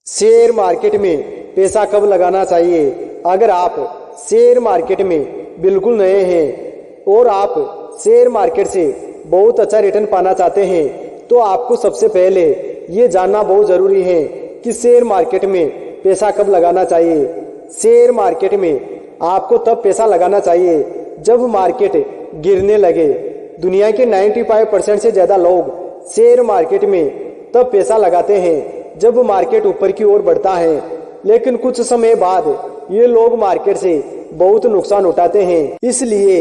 Share market में पैसा कब लगाना चाहिए? अगर आप शेयर मार्केट में बिल्कुल नए हैं और आप शेयर मार्केट से बहुत अच्छा रिटर्न पाना चाहते हैं तो आपको सबसे पहले ये जानना बहुत ज़रूरी है कि शेयर मार्केट में पैसा कब लगाना चाहिए। शेयर मार्केट में आपको तब पैसा लगाना चाहिए जब मार्केट गिरने लगे। दुनिया के 95% से ज़्यादा लोग शेयर मार्केट में तब पैसा लगाते हैं जब मार्केट ऊपर की ओर बढ़ता है, लेकिन कुछ समय बाद ये लोग मार्केट से बहुत नुकसान उठाते हैं। इसलिए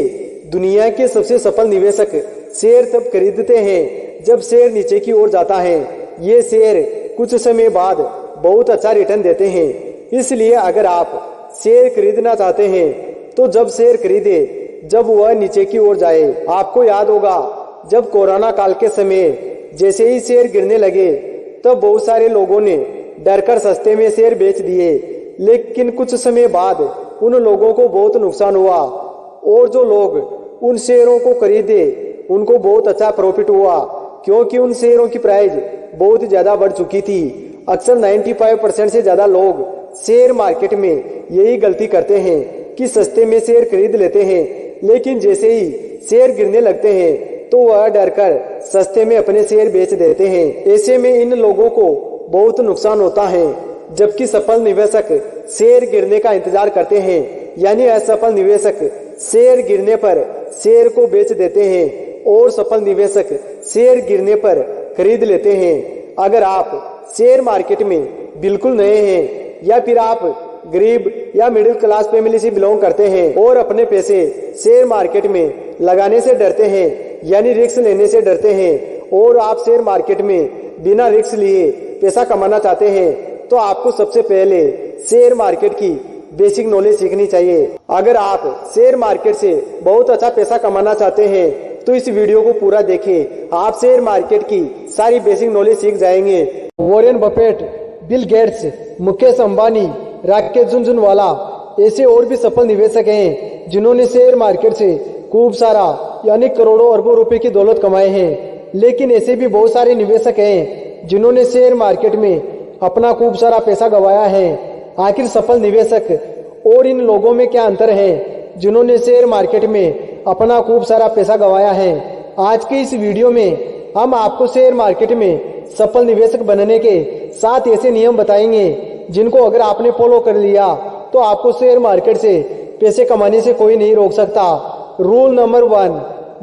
दुनिया के सबसे सफल निवेशक शेयर तब खरीदते हैं जब शेयर नीचे की ओर जाता है। ये शेयर कुछ समय बाद बहुत अच्छा रिटर्न देते हैं। इसलिए अगर आप शेयर खरीदना चाहते हैं तो जब शेयर खरीदे जब वह नीचे की ओर जाए। आपको याद होगा जब कोरोना काल के समय जैसे ही शेयर गिरने लगे तब बहुत सारे लोगों ने डरकर सस्ते में शेयर बेच दिए, लेकिन कुछ समय बाद उन लोगों को बहुत नुकसान हुआ और जो लोग उन शेयरों को खरीदे उनको बहुत अच्छा प्रॉफिट हुआ क्योंकि उन शेयरों की प्राइस बहुत ज्यादा बढ़ चुकी थी। अक्सर 95% से ज्यादा लोग शेयर मार्केट में यही गलती करते हैं कि सस्ते में शेयर खरीद लेते हैं, लेकिन जैसे ही शेयर गिरने लगते हैं तो वह डरकर सस्ते में अपने शेयर बेच देते हैं। ऐसे में इन लोगों को बहुत नुकसान होता है, जबकि सफल निवेशक शेयर गिरने का इंतजार करते हैं। यानी असफल निवेशक शेयर गिरने पर शेयर को बेच देते हैं और सफल निवेशक शेयर गिरने पर खरीद लेते हैं। अगर आप शेयर मार्केट में बिल्कुल नए हैं या फिर आप गरीब या मिडिल क्लास फैमिली से बिलोंग करते हैं और अपने पैसे शेयर मार्केट में लगाने से डरते हैं, यानी रिस्क लेने से डरते हैं, और आप शेयर मार्केट में बिना रिस्क लिए पैसा कमाना चाहते हैं तो आपको सबसे पहले शेयर मार्केट की बेसिक नॉलेज सीखनी चाहिए। अगर आप शेयर मार्केट से बहुत अच्छा पैसा कमाना चाहते हैं तो इस वीडियो को पूरा देखें। आप शेयर मार्केट की सारी बेसिक नॉलेज सीख जाएंगे। Warren Buffett, Bill Gates, Mukesh Ambani, Rakesh Jhunjhunwala ऐसे और भी सफल निवेशक हैं जिन्होंने शेयर मार्केट से खूब सारा यानी करोड़ों अरबों रुपए की दौलत कमाए हैं। लेकिन ऐसे भी बहुत सारे निवेशक हैं जिन्होंने शेयर मार्केट में अपना खूब सारा पैसा गंवाया है। आखिर सफल निवेशक और इन लोगों में क्या अंतर है जिन्होंने शेयर मार्केट में अपना खूब सारा पैसा गंवाया है? आज के इस वीडियो में हम आपको शेयर मार्केट में सफल निवेशक बनने के 7 ऐसे नियम बताएंगे जिनको अगर आपने फॉलो कर लिया तो आपको शेयर मार्केट से पैसे कमाने से कोई नहीं रोक सकता। रूल नंबर 1,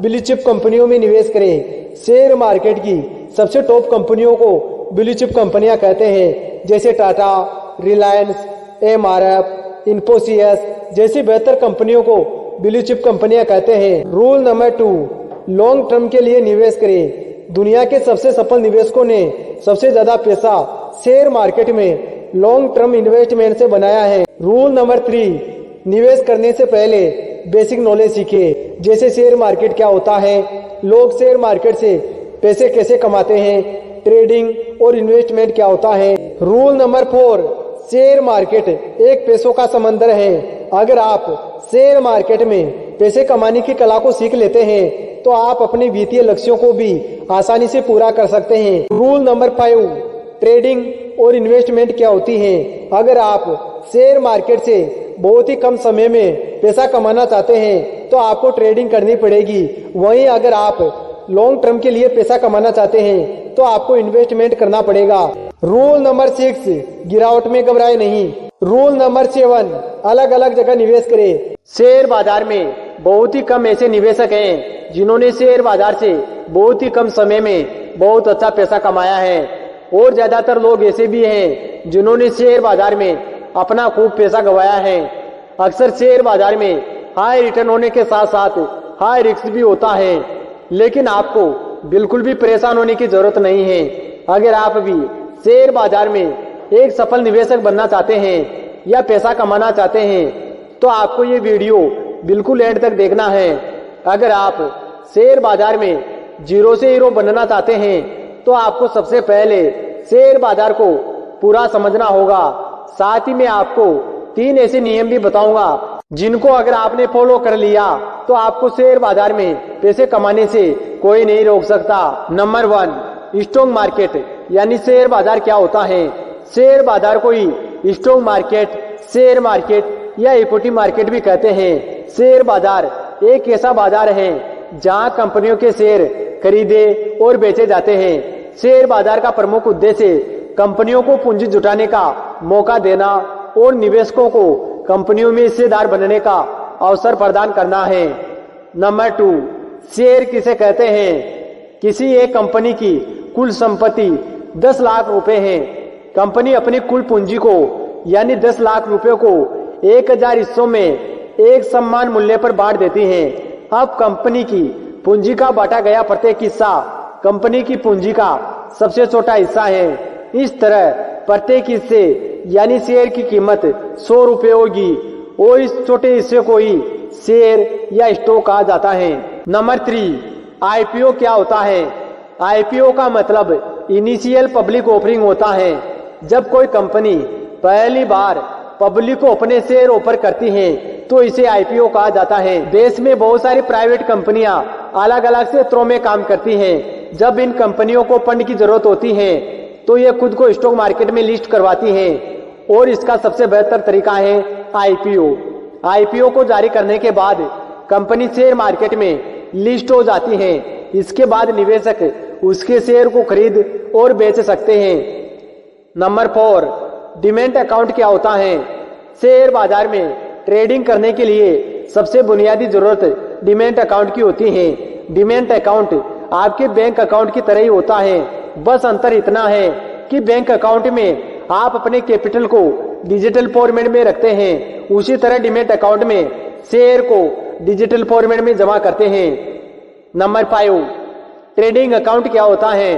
ब्लू चिप कंपनियों में निवेश करें। शेयर मार्केट की सबसे टॉप कंपनियों को ब्लू चिप कंपनियां कहते हैं, जैसे टाटा, रिलायंस, एमआरएफ, इन्फोसिस जैसी बेहतर कंपनियों को ब्लू चिप कंपनियां कहते हैं। रूल नंबर 2, लॉन्ग टर्म के लिए निवेश करें। दुनिया के सबसे सफल निवेशकों ने सबसे ज्यादा पैसा शेयर मार्केट में लॉन्ग टर्म इन्वेस्टमेंट से बनाया है। रूल नंबर 3, निवेश करने से पहले बेसिक नॉलेज सीखे, जैसे शेयर मार्केट क्या होता है, लोग शेयर मार्केट से पैसे कैसे कमाते हैं, ट्रेडिंग और इन्वेस्टमेंट क्या होता है। रूल नंबर 4, शेयर मार्केट एक पैसों का समंदर है। अगर आप शेयर मार्केट में पैसे कमाने की कला को सीख लेते हैं तो आप अपने वित्तीय लक्ष्यों को भी आसानी से पूरा कर सकते हैं। रूल नंबर 5, ट्रेडिंग और इन्वेस्टमेंट क्या होती है। अगर आप शेयर मार्केट से बहुत ही कम समय में पैसा कमाना चाहते हैं तो आपको ट्रेडिंग करनी पड़ेगी। वहीं अगर आप लॉन्ग टर्म के लिए पैसा कमाना चाहते हैं तो आपको इन्वेस्टमेंट करना पड़ेगा। रूल नंबर 6, गिरावट में घबराए नहीं। रूल नंबर 7, अलग अलग जगह निवेश करें। शेयर बाजार में बहुत ही कम ऐसे निवेशक हैं जिन्होंने शेयर बाजार से बहुत ही कम समय में बहुत अच्छा पैसा कमाया है, और ज्यादातर लोग ऐसे भी हैं जिन्होंने शेयर बाजार में अपना खूब पैसा गंवाया है। अक्सर शेयर बाजार में हाई रिटर्न होने के साथ साथ हाई रिस्क भी होता है, लेकिन आपको बिल्कुल भी परेशान होने की जरूरत नहीं है। अगर आप भी शेयर बाजार में एक सफल निवेशक बनना चाहते हैं या पैसा कमाना चाहते हैं तो आपको ये वीडियो बिल्कुल एंड तक देखना है। अगर आप शेयर बाजार में जीरो से हीरो बनना चाहते हैं तो आपको सबसे पहले शेयर बाजार को पूरा समझना होगा। साथ ही मैं आपको 3 ऐसे नियम भी बताऊंगा जिनको अगर आपने फॉलो कर लिया तो आपको शेयर बाजार में पैसे कमाने से कोई नहीं रोक सकता। नंबर 1, स्टॉक मार्केट यानी शेयर बाजार क्या होता है। शेयर बाजार को ही स्टॉक मार्केट, शेयर मार्केट या इक्विटी मार्केट भी कहते हैं। शेयर बाजार एक ऐसा बाजार है जहां कंपनियों के शेयर खरीदे और बेचे जाते हैं। शेयर बाजार का प्रमुख उद्देश्य कंपनियों को पूंजी जुटाने का मौका देना और निवेशकों को कंपनियों में हिस्सेदार बनने का अवसर प्रदान करना है। नंबर 2, शेयर किसे कहते हैं? किसी एक कंपनी की कुल संपत्ति 10 लाख रुपए है। कंपनी अपनी कुल पूंजी को यानी 10 लाख रुपए को 1000 हिस्सों में एक समान मूल्य पर बांट देती है। अब कंपनी की पूंजी का बांटा गया प्रत्येक हिस्सा कंपनी की पूंजी का सबसे छोटा हिस्सा है। इस तरह प्रत्येक हिस्से यानी शेयर की कीमत 100 रुपए होगी और इस छोटे हिस्से को ही शेयर या स्टॉक कहा जाता है। नंबर 3, आईपीओ क्या होता है? आईपीओ का मतलब इनिशियल पब्लिक ऑफरिंग होता है। जब कोई कंपनी पहली बार पब्लिक को अपने शेयर ऑफर करती है तो इसे आईपीओ कहा जाता है। देश में बहुत सारी प्राइवेट कंपनियां अलग अलग क्षेत्रों में काम करती हैं। जब इन कंपनियों को फंड की जरूरत होती है तो ये खुद को स्टॉक मार्केट में लिस्ट करवाती है और इसका सबसे बेहतर तरीका है आईपीओ। आईपीओ को जारी करने के बाद कंपनी शेयर मार्केट में लिस्ट हो जाती है। इसके बाद निवेशक उसके शेयर को खरीद और बेच सकते हैं। नंबर 4, डीमैट अकाउंट क्या होता है? शेयर बाजार में ट्रेडिंग करने के लिए सबसे बुनियादी जरूरत डीमैट अकाउंट की होती है। डीमैट अकाउंट आपके बैंक अकाउंट की तरह ही होता है, बस अंतर इतना है कि बैंक अकाउंट में आप अपने कैपिटल को डिजिटल फॉर्मेट में रखते हैं, उसी तरह डीमैट अकाउंट में शेयर को डिजिटल फॉर्मेट में जमा करते हैं। नंबर 5, ट्रेडिंग अकाउंट क्या होता है?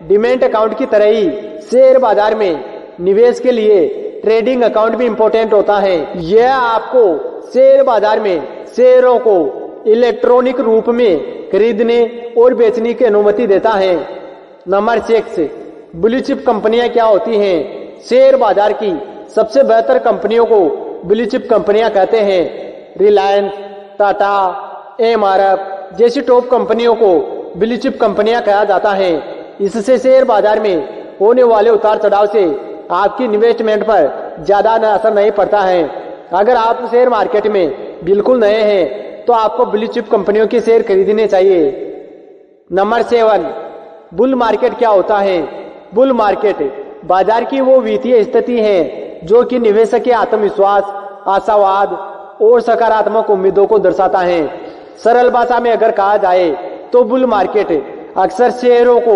डीमैट अकाउंट की तरह ही शेयर बाजार में निवेश के लिए ट्रेडिंग अकाउंट भी इम्पोर्टेंट होता है। यह आपको शेयर बाजार में शेयरों को इलेक्ट्रॉनिक रूप में खरीदने और बेचने की अनुमति देता है। नंबर 6, ब्लू चिप कंपनियां क्या होती हैं? शेयर बाजार की सबसे बेहतर कंपनियों को ब्लू चिप कंपनियां कहते हैं। रिलायंस, टाटा, एमआरएफ जैसी टॉप कंपनियों को ब्लू चिप कंपनियां कहा जाता है। इससे शेयर बाजार में होने वाले उतार चढ़ाव से आपकी इन्वेस्टमेंट पर ज्यादा असर नहीं पड़ता है। अगर आप शेयर मार्केट में बिल्कुल नए हैं तो आपको ब्लू चिप कंपनियों के शेयर खरीदने चाहिए। नंबर 7, बुल मार्केट क्या होता है? बुल मार्केट बाजार की वो वित्तीय स्थिति है जो कि निवेशक के आत्मविश्वास, आशावाद और सकारात्मक उम्मीदों को दर्शाता है। सरल भाषा में अगर कहा जाए तो बुल मार्केट अक्सर शेयरों को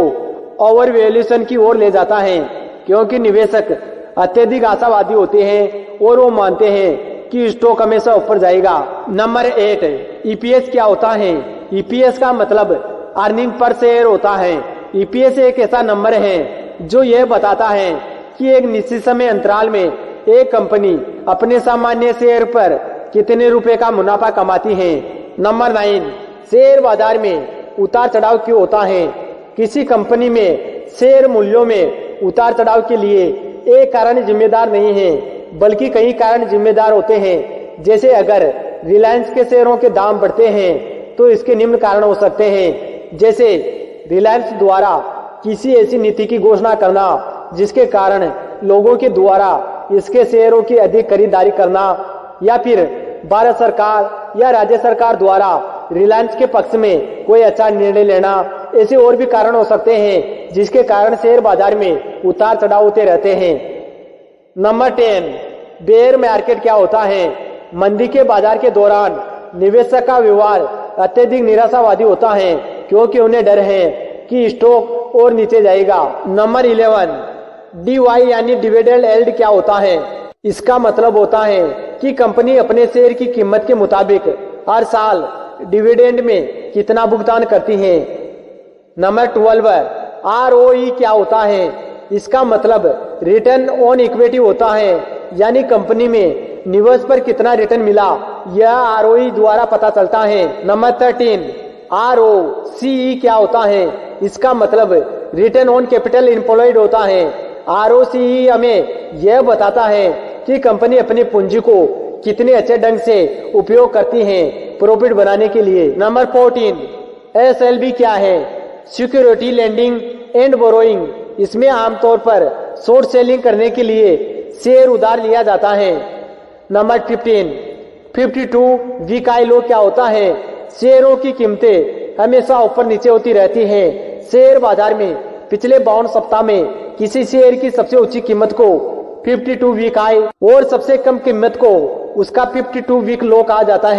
ओवर वैल्यूएशन की ओर ले जाता है, क्योंकि निवेशक अत्यधिक आशावादी होते हैं और वो मानते हैं कि स्टॉक हमेशा ऊपर जाएगा। नंबर 8, ईपीएस क्या होता है? ईपीएस का मतलब अर्निंग पर शेयर होता है। ईपीएस एक ऐसा नंबर है जो यह बताता है कि एक निश्चित समय अंतराल में एक कंपनी अपने सामान्य शेयर पर कितने रुपए का मुनाफा कमाती है। नंबर 9, शेयर बाजार में उतार चढ़ाव क्यों होता है? किसी कंपनी में शेयर मूल्यों में उतार चढ़ाव के लिए एक कारण जिम्मेदार नहीं है, बल्कि कई कारण जिम्मेदार होते हैं। जैसे अगर रिलायंस के शेयरों के दाम बढ़ते हैं तो इसके निम्न कारण हो सकते हैं, जैसे रिलायंस द्वारा किसी ऐसी नीति की घोषणा करना जिसके कारण लोगों के द्वारा इसके शेयरों की अधिक खरीदारी करना, या फिर भारत सरकार या राज्य सरकार द्वारा रिलायंस के पक्ष में कोई अच्छा निर्णय लेना। ऐसे और भी कारण हो सकते हैं जिसके कारण शेयर बाजार में उतार चढ़ाव होते रहते हैं। नंबर 10, बेयर मार्केट क्या होता है? मंदी के बाजार के दौरान निवेशक का व्यवहार अत्यधिक निराशावादी होता है, क्योंकि उन्हें डर है कि स्टॉक और नीचे जाएगा। नंबर 11, डीवाई यानी डिविडेंड यील्ड क्या होता है? इसका मतलब होता है कि कंपनी अपने शेयर की कीमत के मुताबिक हर साल डिविडेंड में कितना भुगतान करती है। नंबर 12, आरओई क्या होता है? इसका मतलब रिटर्न ऑन इक्विटी होता है, यानी कंपनी में निवेश पर कितना रिटर्न मिला यह आरओई द्वारा पता चलता है। नंबर 13, आरओसीई क्या होता है? इसका मतलब रिटर्न ऑन कैपिटल एम्प्लॉयड होता है। आरओसीई हमें यह बताता है कि कंपनी अपनी पूंजी को कितने अच्छे ढंग से उपयोग करती है प्रॉफिट बनाने के लिए। नंबर 14, एसएलबी क्या है? Security lending and borrowing. इसमें आमतौर पर शॉर्ट सेलिंग करने के लिए शेयर उधार लिया जाता है। नंबर 15, 52 वीक हाई लो क्या होता है? शेयरों की कीमतें हमेशा ऊपर नीचे होती रहती हैं। शेयर बाजार में पिछले 52 सप्ताह में किसी शेयर की सबसे ऊंची कीमत को 52 वीक हाई और सबसे कम कीमत को उसका 52 वीक लो कहा जाता है।